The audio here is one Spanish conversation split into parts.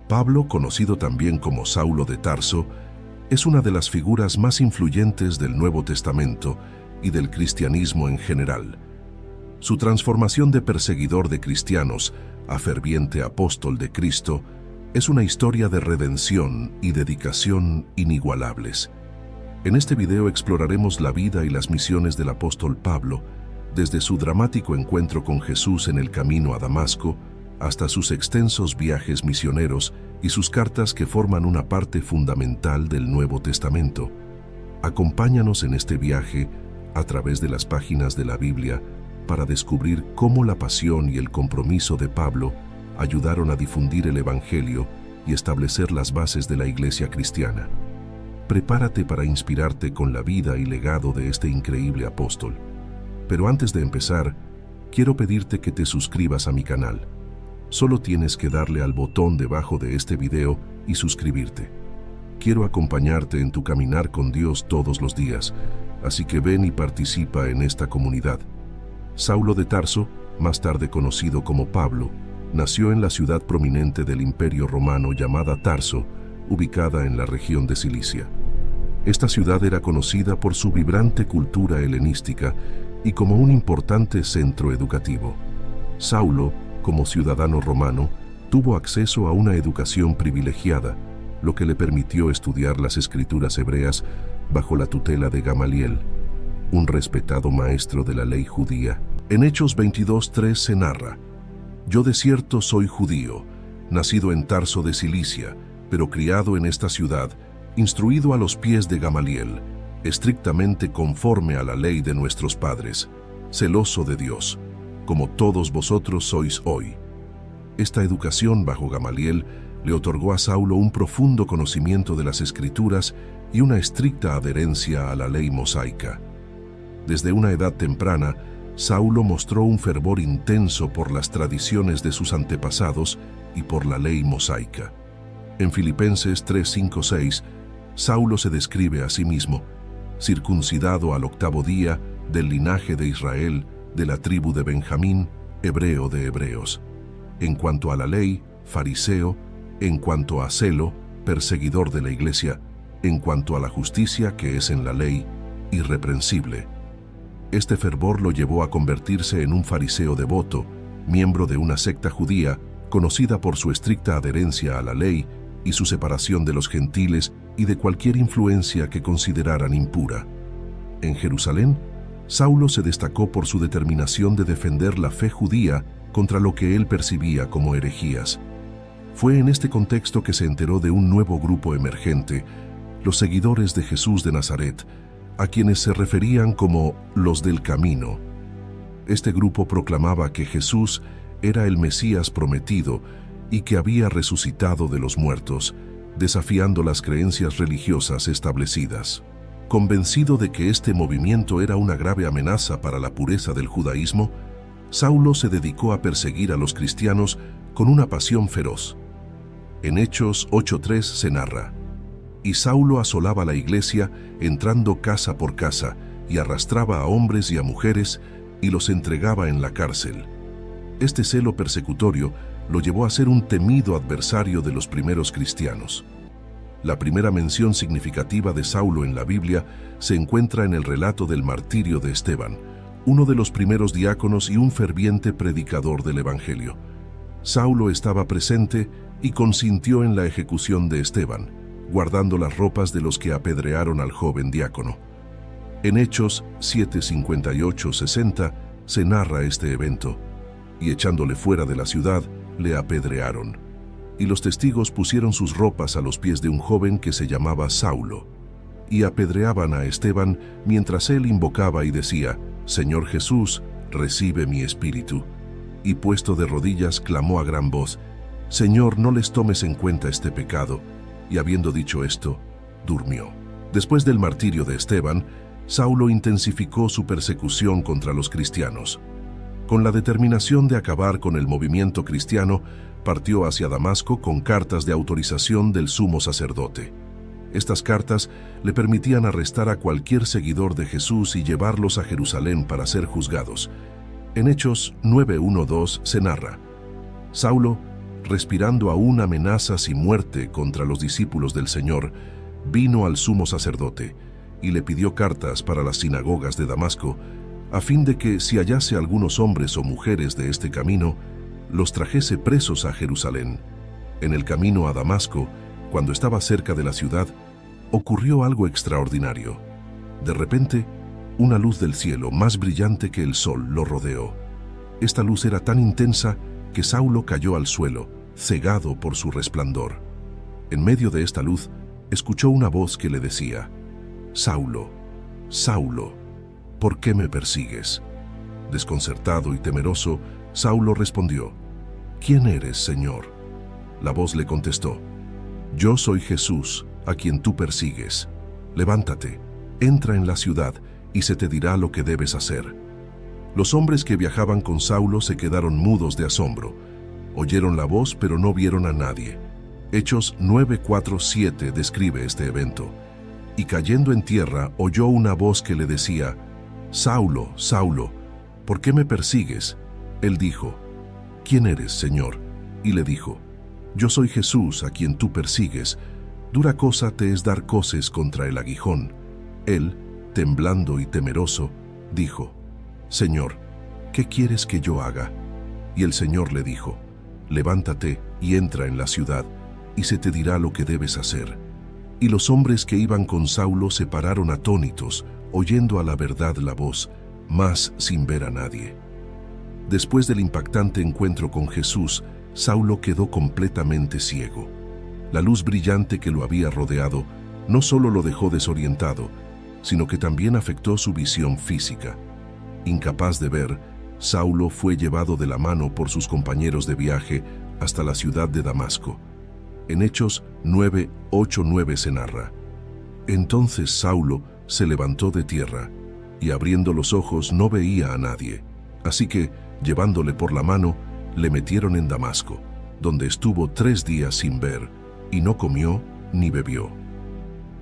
Pablo, conocido también como Saulo de Tarso, es una de las figuras más influyentes del Nuevo Testamento y del cristianismo en general. Su transformación de perseguidor de cristianos a ferviente apóstol de Cristo es una historia de redención y dedicación inigualables. En este video exploraremos la vida y las misiones del apóstol Pablo, desde su dramático encuentro con Jesús en el camino a Damasco, hasta sus extensos viajes misioneros y sus cartas que forman una parte fundamental del Nuevo Testamento. Acompáñanos en este viaje a través de las páginas de la Biblia para descubrir cómo la pasión y el compromiso de Pablo ayudaron a difundir el Evangelio y establecer las bases de la Iglesia cristiana. Prepárate para inspirarte con la vida y legado de este increíble apóstol. Pero antes de empezar, quiero pedirte que te suscribas a mi canal. Solo tienes que darle al botón debajo de este video y suscribirte. Quiero acompañarte en tu caminar con Dios todos los días, así que ven y participa en esta comunidad. Saulo de Tarso, más tarde conocido como Pablo, nació en la ciudad prominente del Imperio Romano llamada Tarso, ubicada en la región de Cilicia. Esta ciudad era conocida por su vibrante cultura helenística y como un importante centro educativo. Saulo, como ciudadano romano, tuvo acceso a una educación privilegiada, lo que le permitió estudiar las escrituras hebreas bajo la tutela de Gamaliel, un respetado maestro de la ley judía. En Hechos 22:3 se narra: «Yo de cierto soy judío, nacido en Tarso de Cilicia, pero criado en esta ciudad, instruido a los pies de Gamaliel, estrictamente conforme a la ley de nuestros padres, celoso de Dios, como todos vosotros sois hoy». Esta educación bajo Gamaliel le otorgó a Saulo un profundo conocimiento de las Escrituras y una estricta adherencia a la ley mosaica. Desde una edad temprana, Saulo mostró un fervor intenso por las tradiciones de sus antepasados y por la ley mosaica. En Filipenses 3:5-6, Saulo se describe a sí mismo: circuncidado al 8º día, del linaje de Israel, de la tribu de Benjamín, hebreo de hebreos. En cuanto a la ley, fariseo; en cuanto a celo, perseguidor de la iglesia; en cuanto a la justicia que es en la ley, irreprensible. Este fervor lo llevó a convertirse en un fariseo devoto, miembro de una secta judía conocida por su estricta adherencia a la ley y su separación de los gentiles y de cualquier influencia que consideraran impura. En Jerusalén, Saulo se destacó por su determinación de defender la fe judía contra lo que él percibía como herejías. Fue en este contexto que se enteró de un nuevo grupo emergente, los seguidores de Jesús de Nazaret, a quienes se referían como los del camino. Este grupo proclamaba que Jesús era el Mesías prometido y que había resucitado de los muertos, desafiando las creencias religiosas establecidas. Convencido de que este movimiento era una grave amenaza para la pureza del judaísmo, Saulo se dedicó a perseguir a los cristianos con una pasión feroz. En Hechos 8:3 se narra: «Y Saulo asolaba la iglesia, entrando casa por casa, y arrastraba a hombres y a mujeres, y los entregaba en la cárcel». Este celo persecutorio lo llevó a ser un temido adversario de los primeros cristianos. La primera mención significativa de Saulo en la Biblia se encuentra en el relato del martirio de Esteban, uno de los primeros diáconos y un ferviente predicador del Evangelio. Saulo estaba presente y consintió en la ejecución de Esteban, guardando las ropas de los que apedrearon al joven diácono. En Hechos 7:58-60 se narra este evento: «Y echándole fuera de la ciudad, le apedrearon. Y los testigos pusieron sus ropas a los pies de un joven que se llamaba Saulo. Y apedreaban a Esteban mientras él invocaba y decía: Señor Jesús, recibe mi espíritu. Y puesto de rodillas clamó a gran voz: Señor, no les tomes en cuenta este pecado. Y habiendo dicho esto, durmió». Después del martirio de Esteban, Saulo intensificó su persecución contra los cristianos. Con la determinación de acabar con el movimiento cristiano, partió hacia Damasco con cartas de autorización del sumo sacerdote. Estas cartas le permitían arrestar a cualquier seguidor de Jesús y llevarlos a Jerusalén para ser juzgados. En Hechos 9:1-2 se narra: «Saulo, respirando aún amenazas y muerte contra los discípulos del Señor, vino al sumo sacerdote y le pidió cartas para las sinagogas de Damasco, a fin de que, si hallase algunos hombres o mujeres de este camino, los trajese presos a Jerusalén. En el camino a Damasco, cuando estaba cerca de la ciudad, ocurrió algo extraordinario. De repente, una luz del cielo, más brillante que el sol, lo rodeó. Esta luz era tan intensa que Saulo cayó al suelo, cegado por su resplandor. En medio de esta luz, escuchó una voz que le decía: «Saulo, Saulo, ¿por qué me persigues?». Desconcertado y temeroso, Saulo respondió: «¿Quién eres, Señor?». La voz le contestó: «Yo soy Jesús, a quien tú persigues. Levántate, entra en la ciudad y se te dirá lo que debes hacer». Los hombres que viajaban con Saulo se quedaron mudos de asombro. Oyeron la voz, pero no vieron a nadie. Hechos 9:4-7 describe este evento. Y cayendo en tierra, oyó una voz que le decía: «Saulo, Saulo, ¿por qué me persigues?». Él dijo: «¿Quién eres, Señor?». Y le dijo: «Yo soy Jesús, a quien tú persigues. Dura cosa te es dar coces contra el aguijón». Él, temblando y temeroso, dijo: «Señor, ¿qué quieres que yo haga?». Y el Señor le dijo: «Levántate y entra en la ciudad, y se te dirá lo que debes hacer». Y los hombres que iban con Saulo se pararon atónitos, oyendo a la verdad la voz, mas sin ver a nadie. Después del impactante encuentro con Jesús, Saulo quedó completamente ciego. La luz brillante que lo había rodeado no solo lo dejó desorientado, sino que también afectó su visión física. Incapaz de ver, Saulo fue llevado de la mano por sus compañeros de viaje hasta la ciudad de Damasco. En Hechos 9:8-9 se narra: «Entonces Saulo se levantó de tierra, y abriendo los ojos no veía a nadie. Así que, llevándole por la mano, le metieron en Damasco, donde estuvo 3 días sin ver, y no comió ni bebió».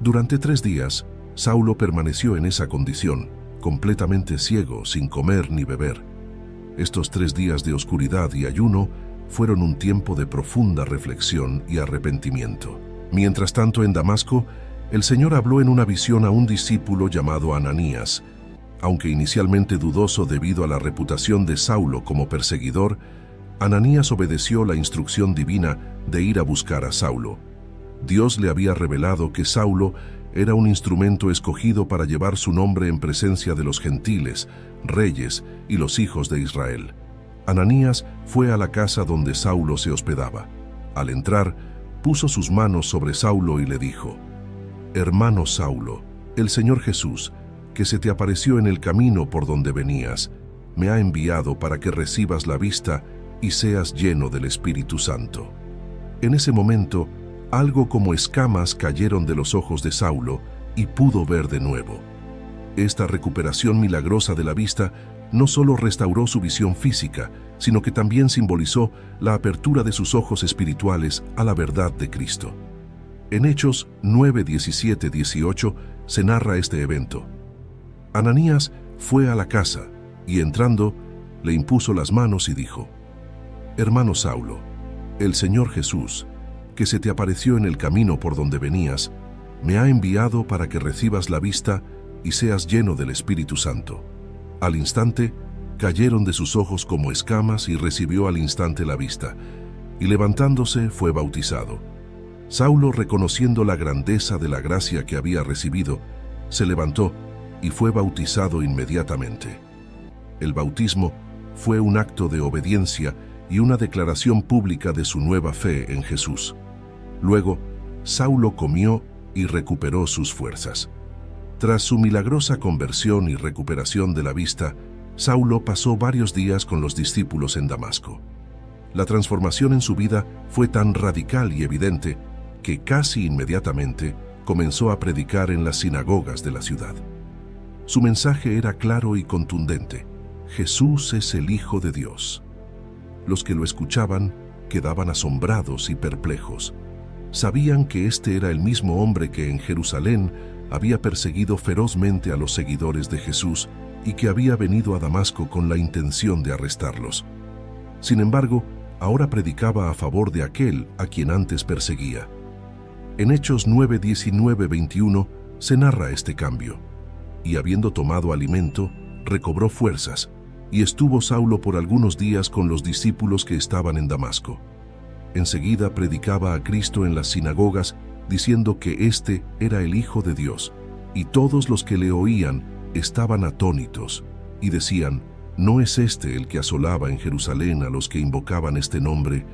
Durante 3 días, Saulo permaneció en esa condición, completamente ciego, sin comer ni beber. Estos 3 días de oscuridad y ayuno fueron un tiempo de profunda reflexión y arrepentimiento. Mientras tanto, en Damasco, el Señor habló en una visión a un discípulo llamado Ananías. Aunque inicialmente dudoso debido a la reputación de Saulo como perseguidor, Ananías obedeció la instrucción divina de ir a buscar a Saulo. Dios le había revelado que Saulo era un instrumento escogido para llevar su nombre en presencia de los gentiles, reyes y los hijos de Israel. Ananías fue a la casa donde Saulo se hospedaba. Al entrar, puso sus manos sobre Saulo y le dijo: «Hermano Saulo, el Señor Jesús, que se te apareció en el camino por donde venías, me ha enviado para que recibas la vista y seas lleno del Espíritu Santo». En ese momento, algo como escamas cayeron de los ojos de Saulo y pudo ver de nuevo. Esta recuperación milagrosa de la vista no solo restauró su visión física, sino que también simbolizó la apertura de sus ojos espirituales a la verdad de Cristo. En Hechos 9:17-18 se narra este evento. Ananías fue a la casa y, entrando, le impuso las manos y dijo: «Hermano Saulo, el Señor Jesús, que se te apareció en el camino por donde venías, me ha enviado para que recibas la vista y seas lleno del Espíritu Santo». Al instante, cayeron de sus ojos como escamas y recibió al instante la vista, y levantándose fue bautizado. Saulo, reconociendo la grandeza de la gracia que había recibido, se levantó y fue bautizado inmediatamente. El bautismo fue un acto de obediencia y una declaración pública de su nueva fe en Jesús. Luego, Saulo comió y recuperó sus fuerzas. Tras su milagrosa conversión y recuperación de la vista, Saulo pasó varios días con los discípulos en Damasco. La transformación en su vida fue tan radical y evidente que casi inmediatamente comenzó a predicar en las sinagogas de la ciudad. Su mensaje era claro y contundente: Jesús es el Hijo de Dios. Los que lo escuchaban quedaban asombrados y perplejos. Sabían que este era el mismo hombre que en Jerusalén había perseguido ferozmente a los seguidores de Jesús y que había venido a Damasco con la intención de arrestarlos. Sin embargo, ahora predicaba a favor de aquel a quien antes perseguía. En Hechos 9, 19, 21 se narra este cambio. Y habiendo tomado alimento, recobró fuerzas, y estuvo Saulo por algunos días con los discípulos que estaban en Damasco. Enseguida predicaba a Cristo en las sinagogas, diciendo que éste era el Hijo de Dios, y todos los que le oían estaban atónitos, y decían: ¿no es este el que asolaba en Jerusalén a los que invocaban este nombre,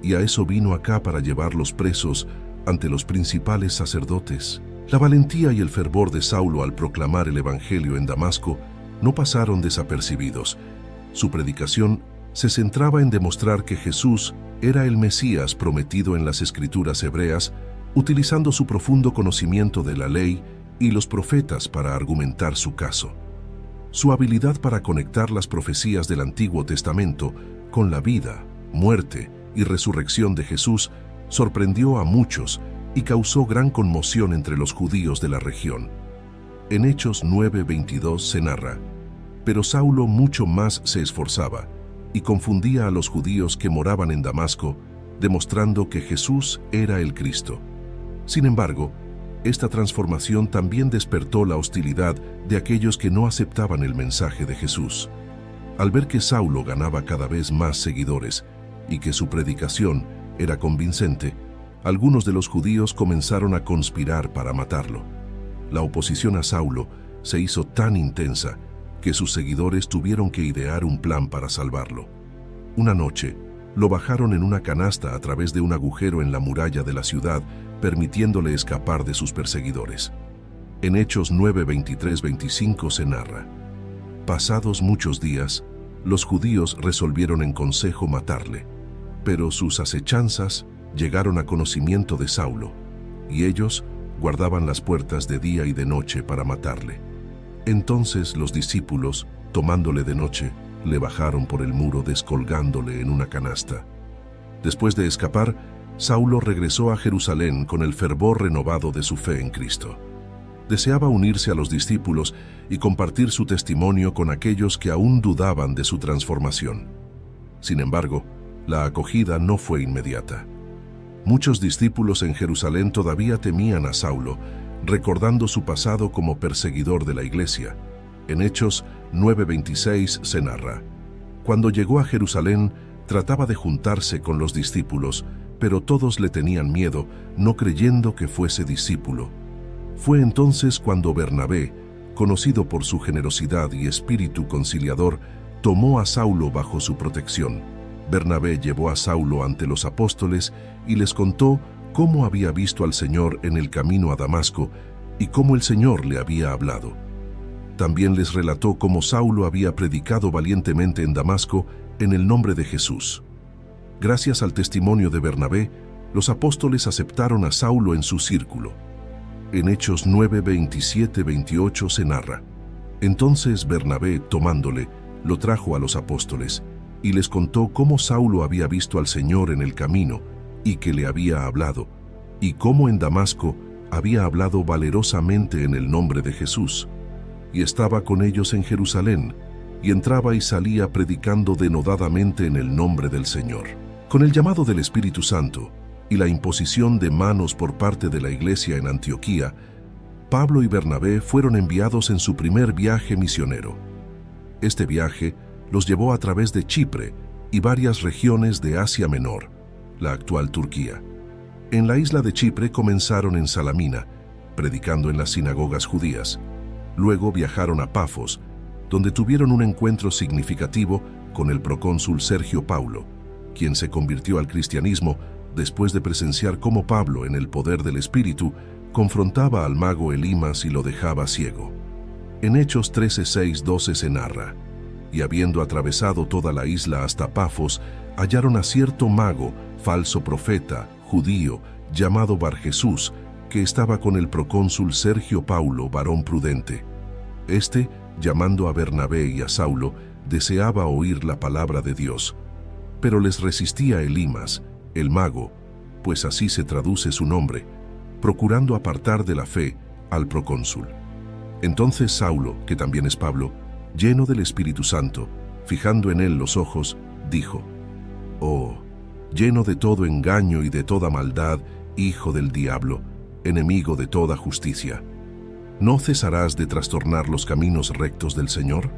y a eso vino acá para llevarlos presos ante los principales sacerdotes? La valentía y el fervor de Saulo al proclamar el Evangelio en Damasco no pasaron desapercibidos. Su predicación se centraba en demostrar que Jesús era el Mesías prometido en las Escrituras hebreas, utilizando su profundo conocimiento de la ley y los profetas para argumentar su caso. Su habilidad para conectar las profecías del Antiguo Testamento con la vida, muerte y resurrección de Jesús sorprendió a muchos y causó gran conmoción entre los judíos de la región. En Hechos 9:22 se narra: pero Saulo mucho más se esforzaba y confundía a los judíos que moraban en Damasco, demostrando que Jesús era el Cristo. Sin embargo, esta transformación también despertó la hostilidad de aquellos que no aceptaban el mensaje de Jesús. Al ver que Saulo ganaba cada vez más seguidores y que su predicación era convincente, algunos de los judíos comenzaron a conspirar para matarlo. La oposición a Saulo se hizo tan intensa que sus seguidores tuvieron que idear un plan para salvarlo. Una noche, lo bajaron en una canasta a través de un agujero en la muralla de la ciudad, permitiéndole escapar de sus perseguidores. En Hechos 9, 23, 25 se narra: pasados muchos días, los judíos resolvieron en consejo matarle, pero sus acechanzas llegaron a conocimiento de Saulo, y ellos guardaban las puertas de día y de noche para matarle. Entonces los discípulos, tomándole de noche, le bajaron por el muro descolgándole en una canasta. Después de escapar, Saulo regresó a Jerusalén con el fervor renovado de su fe en Cristo. Deseaba unirse a los discípulos y compartir su testimonio con aquellos que aún dudaban de su transformación. Sin embargo, la acogida no fue inmediata. Muchos discípulos en Jerusalén todavía temían a Saulo, recordando su pasado como perseguidor de la iglesia. En Hechos 9:26 se narra: cuando llegó a Jerusalén, trataba de juntarse con los discípulos, pero todos le tenían miedo, no creyendo que fuese discípulo. Fue entonces cuando Bernabé, conocido por su generosidad y espíritu conciliador, tomó a Saulo bajo su protección. Bernabé llevó a Saulo ante los apóstoles y les contó cómo había visto al Señor en el camino a Damasco y cómo el Señor le había hablado. También les relató cómo Saulo había predicado valientemente en Damasco en el nombre de Jesús. Gracias al testimonio de Bernabé, los apóstoles aceptaron a Saulo en su círculo. En Hechos 9, 27, 28 se narra: entonces Bernabé, tomándole, lo trajo a los apóstoles y les contó cómo Saulo había visto al Señor en el camino y que le había hablado, y cómo en Damasco había hablado valerosamente en el nombre de Jesús. Y estaba con ellos en Jerusalén, y entraba y salía predicando denodadamente en el nombre del Señor. Con el llamado del Espíritu Santo y la imposición de manos por parte de la iglesia en Antioquía, Pablo y Bernabé fueron enviados en su primer viaje misionero. Este viaje los llevó a través de Chipre y varias regiones de Asia Menor, la actual Turquía. En la isla de Chipre comenzaron en Salamina, predicando en las sinagogas judías. Luego viajaron a Pafos, donde tuvieron un encuentro significativo con el procónsul Sergio Paulo, quien se convirtió al cristianismo después de presenciar cómo Pablo, en el poder del Espíritu, confrontaba al mago Elimas y lo dejaba ciego. En Hechos 13, 6, 12 se narra: y habiendo atravesado toda la isla hasta Pafos, hallaron a cierto mago, falso profeta, judío, llamado Barjesús, que estaba con el procónsul Sergio Paulo, varón prudente. Este, llamando a Bernabé y a Saulo, deseaba oír la palabra de Dios, pero les resistía Elimas, el mago, pues así se traduce su nombre, procurando apartar de la fe al procónsul. Entonces Saulo, que también es Pablo, lleno del Espíritu Santo, fijando en él los ojos, dijo: «Oh, lleno de todo engaño y de toda maldad, hijo del diablo, enemigo de toda justicia. ¿No cesarás de trastornar los caminos rectos del Señor?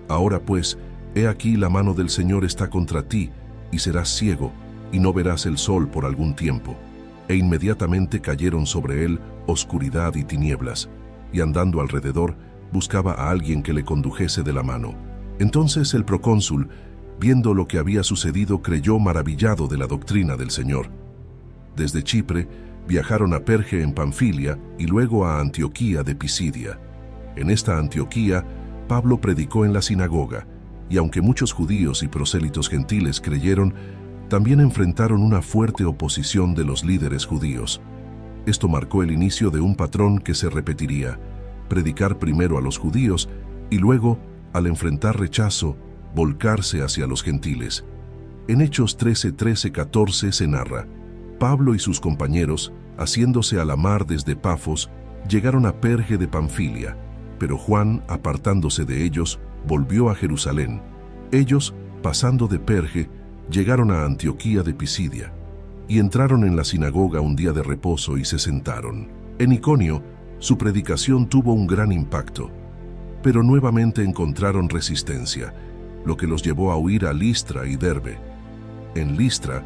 Ahora pues, he aquí la mano del Señor está contra ti, y serás ciego, y no verás el sol por algún tiempo. E inmediatamente cayeron sobre él oscuridad y tinieblas, y andando alrededor, buscaba a alguien que le condujese de la mano. Entonces el procónsul, viendo lo que había sucedido, creyó maravillado de la doctrina del Señor. Desde Chipre, viajaron a Perge en Panfilia y luego a Antioquía de Pisidia. En esta Antioquía, Pablo predicó en la sinagoga, y aunque muchos judíos y prosélitos gentiles creyeron, también enfrentaron una fuerte oposición de los líderes judíos. Esto marcó el inicio de un patrón que se repetiría: predicar primero a los judíos y luego, al enfrentar rechazo, volcarse hacia los gentiles. En Hechos 13:14 se narra: Pablo y sus compañeros, haciéndose a la mar desde Pafos, llegaron a Perge de Panfilia, pero Juan, apartándose de ellos, volvió a Jerusalén. Ellos, pasando de Perge, llegaron a Antioquía de Pisidia, y entraron en la sinagoga un día de reposo y se sentaron. En Iconio, su predicación tuvo un gran impacto, pero nuevamente encontraron resistencia, lo que los llevó a huir a Listra y Derbe. En Listra,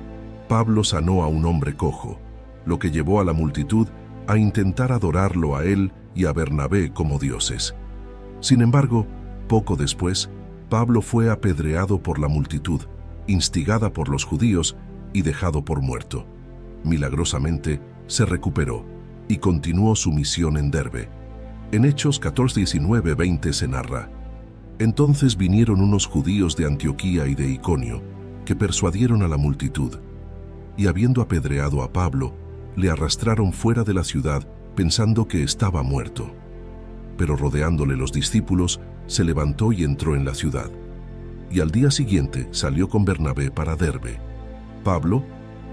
Pablo sanó a un hombre cojo, lo que llevó a la multitud a intentar adorarlo a él y a Bernabé como dioses. Sin embargo, poco después, Pablo fue apedreado por la multitud, instigada por los judíos y dejado por muerto. Milagrosamente, se recuperó y continuó su misión en Derbe. En Hechos 14:19-20 se narra: Entonces vinieron unos judíos de Antioquía y de Iconio, que persuadieron a la multitud, y habiendo apedreado a Pablo, le arrastraron fuera de la ciudad pensando que estaba muerto. Pero rodeándole los discípulos, se levantó y entró en la ciudad. Y al día siguiente salió con Bernabé para Derbe. Pablo,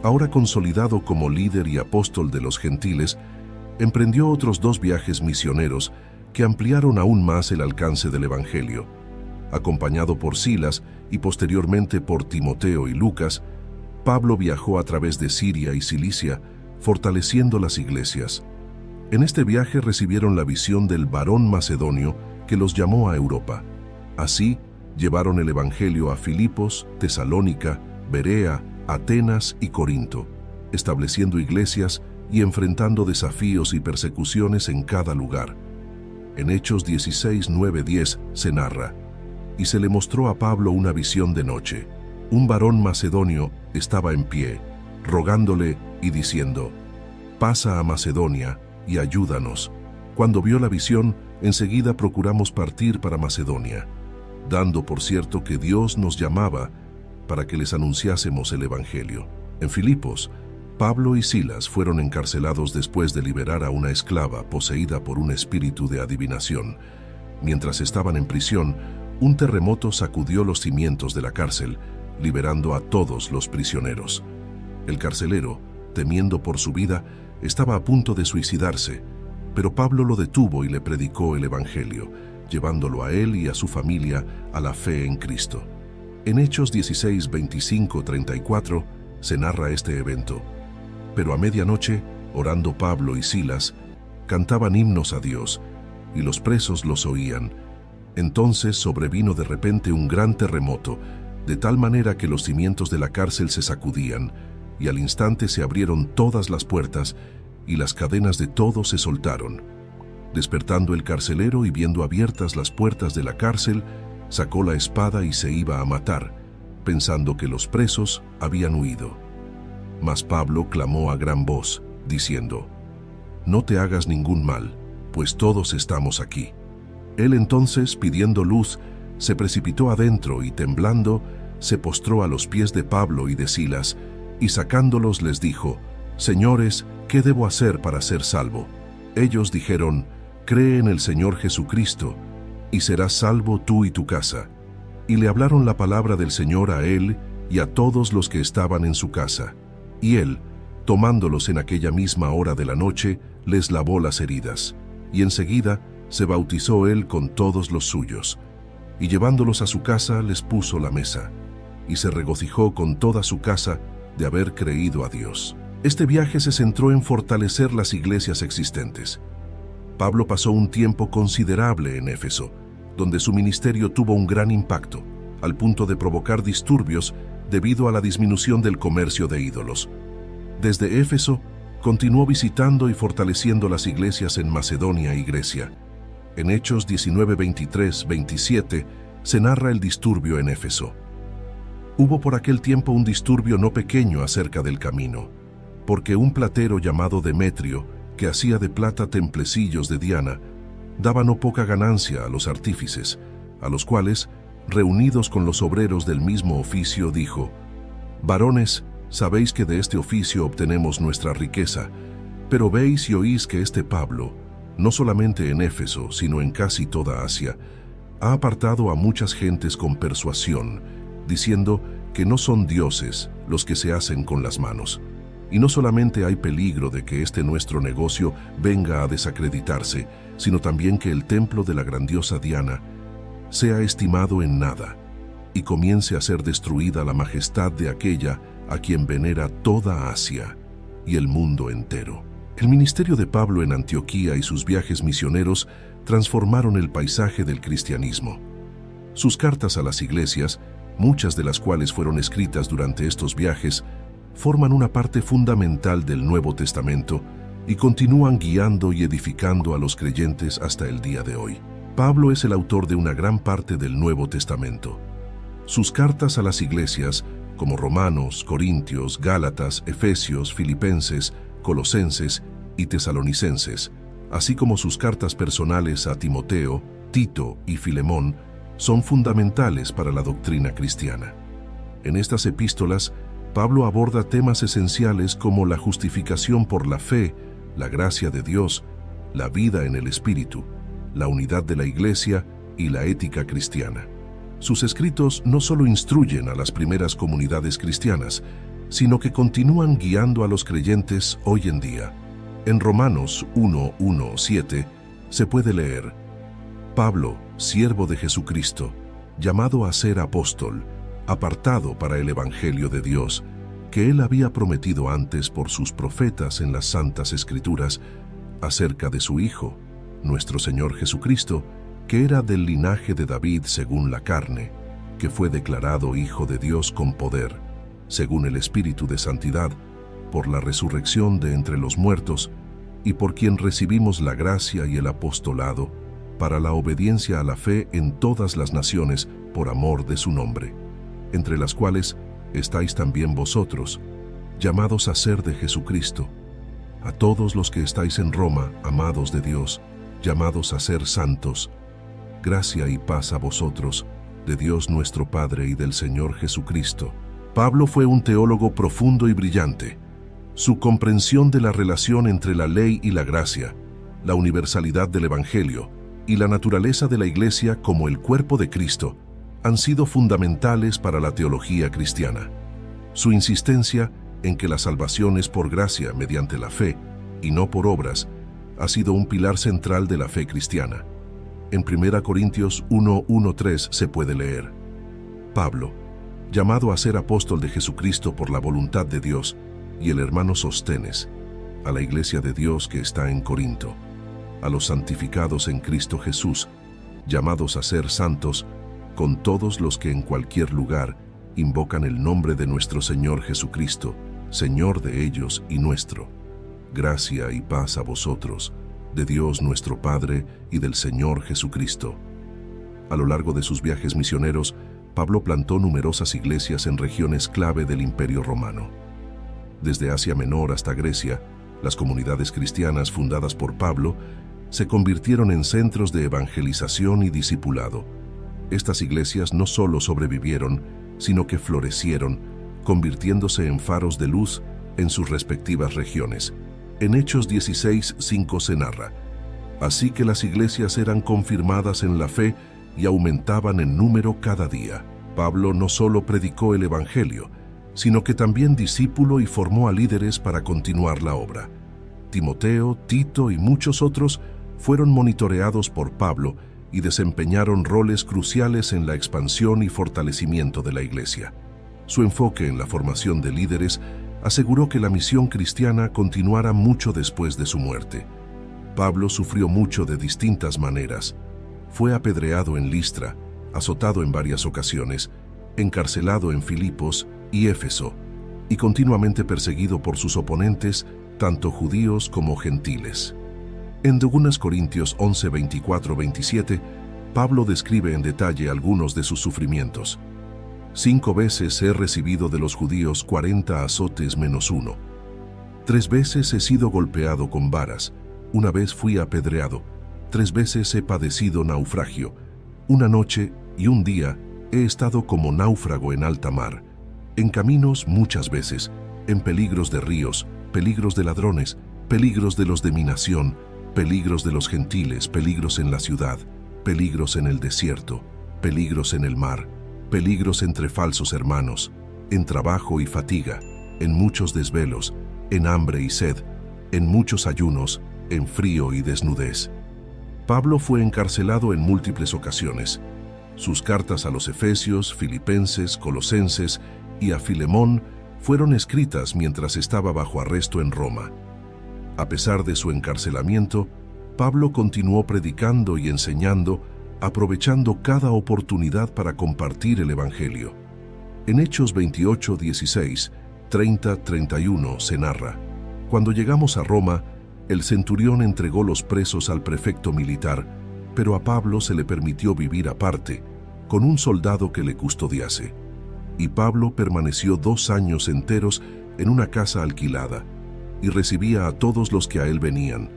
ahora consolidado como líder y apóstol de los gentiles, emprendió otros 2 viajes misioneros que ampliaron aún más el alcance del Evangelio. Acompañado por Silas y posteriormente por Timoteo y Lucas, Pablo viajó a través de Siria y Cilicia, fortaleciendo las iglesias. En este viaje recibieron la visión del varón macedonio que los llamó a Europa. Así, llevaron el Evangelio a Filipos, Tesalónica, Berea, Atenas y Corinto, estableciendo iglesias y enfrentando desafíos y persecuciones en cada lugar. En Hechos 16:9-10 se narra: Y se le mostró a Pablo una visión de noche. Un varón macedonio estaba en pie, rogándole y diciendo: Pasa a Macedonia y ayúdanos. Cuando vio la visión, enseguida procuramos partir para Macedonia, dando por cierto que Dios nos llamaba para que les anunciásemos el Evangelio. En Filipos, Pablo y Silas fueron encarcelados después de liberar a una esclava poseída por un espíritu de adivinación. Mientras estaban en prisión, un terremoto sacudió los cimientos de la cárcel, liberando a todos los prisioneros. El carcelero, temiendo por su vida, estaba a punto de suicidarse, pero Pablo lo detuvo y le predicó el Evangelio, llevándolo a él y a su familia a la fe en Cristo. En Hechos 16:25-34 se narra este evento. Pero a medianoche, orando Pablo y Silas, cantaban himnos a Dios, y los presos los oían. Entonces sobrevino de repente un gran terremoto, de tal manera que los cimientos de la cárcel se sacudían, y al instante se abrieron todas las puertas, y las cadenas de todos se soltaron. Despertando el carcelero y viendo abiertas las puertas de la cárcel, sacó la espada y se iba a matar, pensando que los presos habían huido. Mas Pablo clamó a gran voz, diciendo: No te hagas ningún mal, pues todos estamos aquí. Él entonces, pidiendo luz, se precipitó adentro y temblando, se postró a los pies de Pablo y de Silas, y sacándolos les dijo: Señores, ¿qué debo hacer para ser salvo? Ellos dijeron: Cree en el Señor Jesucristo, y serás salvo tú y tu casa. Y le hablaron la palabra del Señor a él y a todos los que estaban en su casa. Y él, tomándolos en aquella misma hora de la noche, les lavó las heridas, y enseguida se bautizó él con todos los suyos. Y llevándolos a su casa les puso la mesa, y se regocijó con toda su casa de haber creído a Dios. Este viaje se centró en fortalecer las iglesias existentes. Pablo pasó un tiempo considerable en Éfeso, donde su ministerio tuvo un gran impacto, al punto de provocar disturbios debido a la disminución del comercio de ídolos. Desde Éfeso, continuó visitando y fortaleciendo las iglesias en Macedonia y Grecia. En Hechos 19, 23, 27, se narra el disturbio en Éfeso. Hubo por aquel tiempo un disturbio no pequeño acerca del camino, porque un platero llamado Demetrio, que hacía de plata templecillos de Diana, daba no poca ganancia a los artífices, a los cuales, reunidos con los obreros del mismo oficio, dijo: «Varones, sabéis que de este oficio obtenemos nuestra riqueza, pero veis y oís que este Pablo, no solamente en Éfeso, sino en casi toda Asia, ha apartado a muchas gentes con persuasión, diciendo que no son dioses los que se hacen con las manos. Y no solamente hay peligro de que este nuestro negocio venga a desacreditarse, sino también que el templo de la grandiosa Diana sea estimado en nada, y comience a ser destruida la majestad de aquella a quien venera toda Asia y el mundo entero». El ministerio de Pablo en Antioquía y sus viajes misioneros transformaron el paisaje del cristianismo. Sus cartas a las iglesias, muchas de las cuales fueron escritas durante estos viajes, forman una parte fundamental del Nuevo Testamento y continúan guiando y edificando a los creyentes hasta el día de hoy. Pablo es el autor de una gran parte del Nuevo Testamento. Sus cartas a las iglesias, como Romanos, Corintios, Gálatas, Efesios, Filipenses, Colosenses y Tesalonicenses, así como sus cartas personales a Timoteo, Tito y Filemón, son fundamentales para la doctrina cristiana. En estas epístolas, Pablo aborda temas esenciales como la justificación por la fe, la gracia de Dios, la vida en el Espíritu, la unidad de la Iglesia y la ética cristiana. Sus escritos no solo instruyen a las primeras comunidades cristianas, sino que continúan guiando a los creyentes hoy en día. En Romanos 1:1-7 se puede leer: «Pablo, siervo de Jesucristo, llamado a ser apóstol, apartado para el Evangelio de Dios, que él había prometido antes por sus profetas en las Santas Escrituras, acerca de su Hijo, nuestro Señor Jesucristo, que era del linaje de David según la carne, que fue declarado Hijo de Dios con poder, según el Espíritu de Santidad, por la resurrección de entre los muertos, y por quien recibimos la gracia y el apostolado, para la obediencia a la fe en todas las naciones por amor de su nombre, entre las cuales estáis también vosotros, llamados a ser de Jesucristo, a todos los que estáis en Roma, amados de Dios, llamados a ser santos. Gracia y paz a vosotros, de Dios nuestro Padre y del Señor Jesucristo». Pablo fue un teólogo profundo y brillante. Su comprensión de la relación entre la ley y la gracia, la universalidad del Evangelio y la naturaleza de la Iglesia como el cuerpo de Cristo han sido fundamentales para la teología cristiana. Su insistencia en que la salvación es por gracia mediante la fe y no por obras ha sido un pilar central de la fe cristiana. En 1 Corintios 1:1-3 se puede leer: «Pablo, llamado a ser apóstol de Jesucristo por la voluntad de Dios, y el hermano Sostenes, a la iglesia de Dios que está en Corinto, a los santificados en Cristo Jesús, llamados a ser santos, con todos los que en cualquier lugar invocan el nombre de nuestro Señor Jesucristo, Señor de ellos y nuestro. Gracia y paz a vosotros, de Dios nuestro Padre y del Señor Jesucristo». A lo largo de sus viajes misioneros, Pablo plantó numerosas iglesias en regiones clave del Imperio Romano. Desde Asia Menor hasta Grecia, las comunidades cristianas fundadas por Pablo se convirtieron en centros de evangelización y discipulado. Estas iglesias no solo sobrevivieron, sino que florecieron, convirtiéndose en faros de luz en sus respectivas regiones. En Hechos 16:5 se narra: «Así que las iglesias eran confirmadas en la fe y aumentaban en número cada día». Pablo no solo predicó el Evangelio, sino que también discípulo y formó a líderes para continuar la obra. Timoteo, Tito y muchos otros fueron monitoreados por Pablo y desempeñaron roles cruciales en la expansión y fortalecimiento de la iglesia. Su enfoque en la formación de líderes aseguró que la misión cristiana continuara mucho después de su muerte. Pablo sufrió mucho de distintas maneras. Fue apedreado en Listra, azotado en varias ocasiones, encarcelado en Filipos y Éfeso, y continuamente perseguido por sus oponentes, tanto judíos como gentiles. En 2 Corintios 11, 24-27, Pablo describe en detalle algunos de sus sufrimientos. 5 veces he recibido de los judíos 40 azotes menos 1. 3 veces he sido golpeado con varas, 1 vez fui apedreado, 3 veces he padecido naufragio, 1 noche y 1 día he estado como náufrago en alta mar, en caminos muchas veces, en peligros de ríos, peligros de ladrones, peligros de los de mi nación, peligros de los gentiles, peligros en la ciudad, peligros en el desierto, peligros en el mar, peligros entre falsos hermanos, en trabajo y fatiga, en muchos desvelos, en hambre y sed, en muchos ayunos, en frío y desnudez. Pablo fue encarcelado en múltiples ocasiones. Sus cartas a los Efesios, Filipenses, Colosenses y a Filemón fueron escritas mientras estaba bajo arresto en Roma. A pesar de su encarcelamiento, Pablo continuó predicando y enseñando, aprovechando cada oportunidad para compartir el Evangelio. En Hechos 28, 16, 30, 31 se narra: cuando llegamos a Roma, el centurión entregó los presos al prefecto militar, pero a Pablo se le permitió vivir aparte, con un soldado que le custodiase. Y Pablo permaneció 2 años enteros en una casa alquilada, y recibía a todos los que a él venían,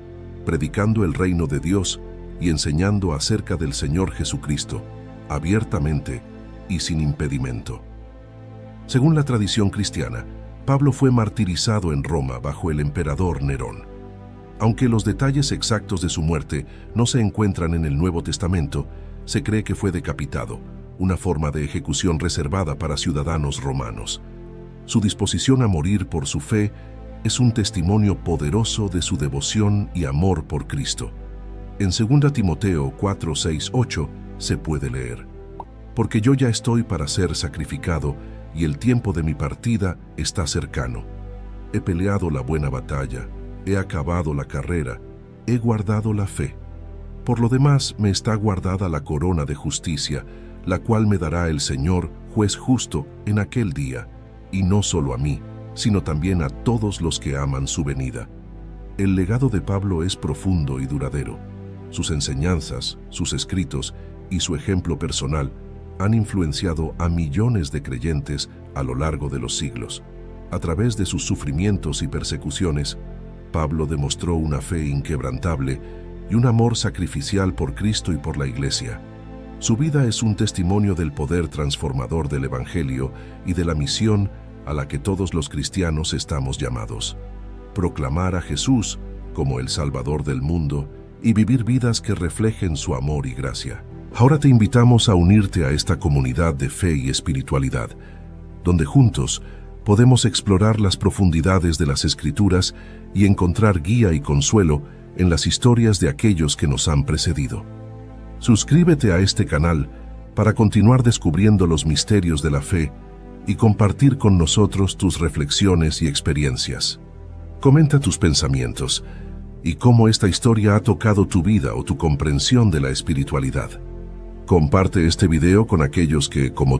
predicando el reino de Dios y enseñando acerca del Señor Jesucristo, abiertamente y sin impedimento. Según la tradición cristiana, Pablo fue martirizado en Roma bajo el emperador Nerón. Aunque los detalles exactos de su muerte no se encuentran en el Nuevo Testamento, se cree que fue decapitado, una forma de ejecución reservada para ciudadanos romanos. Su disposición a morir por su fe es un testimonio poderoso de su devoción y amor por Cristo. En 2 Timoteo 4, 6, 8 se puede leer: porque yo ya estoy para ser sacrificado y el tiempo de mi partida está cercano. He peleado la buena batalla, he acabado la carrera, he guardado la fe. Por lo demás me está guardada la corona de justicia, la cual me dará el Señor, juez justo, en aquel día, y no solo a mí, sino también a todos los que aman su venida. El legado de Pablo es profundo y duradero. Sus enseñanzas, sus escritos y su ejemplo personal han influenciado a millones de creyentes a lo largo de los siglos. A través de sus sufrimientos y persecuciones, Pablo demostró una fe inquebrantable y un amor sacrificial por Cristo y por la Iglesia. Su vida es un testimonio del poder transformador del Evangelio y de la misión a la que todos los cristianos estamos llamados: proclamar a Jesús como el Salvador del mundo y vivir vidas que reflejen su amor y gracia. Ahora te invitamos a unirte a esta comunidad de fe y espiritualidad, donde juntos podemos explorar las profundidades de las Escrituras y encontrar guía y consuelo en las historias de aquellos que nos han precedido. Suscríbete a este canal para continuar descubriendo los misterios de la fe y compartir con nosotros tus reflexiones y experiencias. Comenta tus pensamientos y cómo esta historia ha tocado tu vida o tu comprensión de la espiritualidad. Comparte este video con aquellos que, como tú,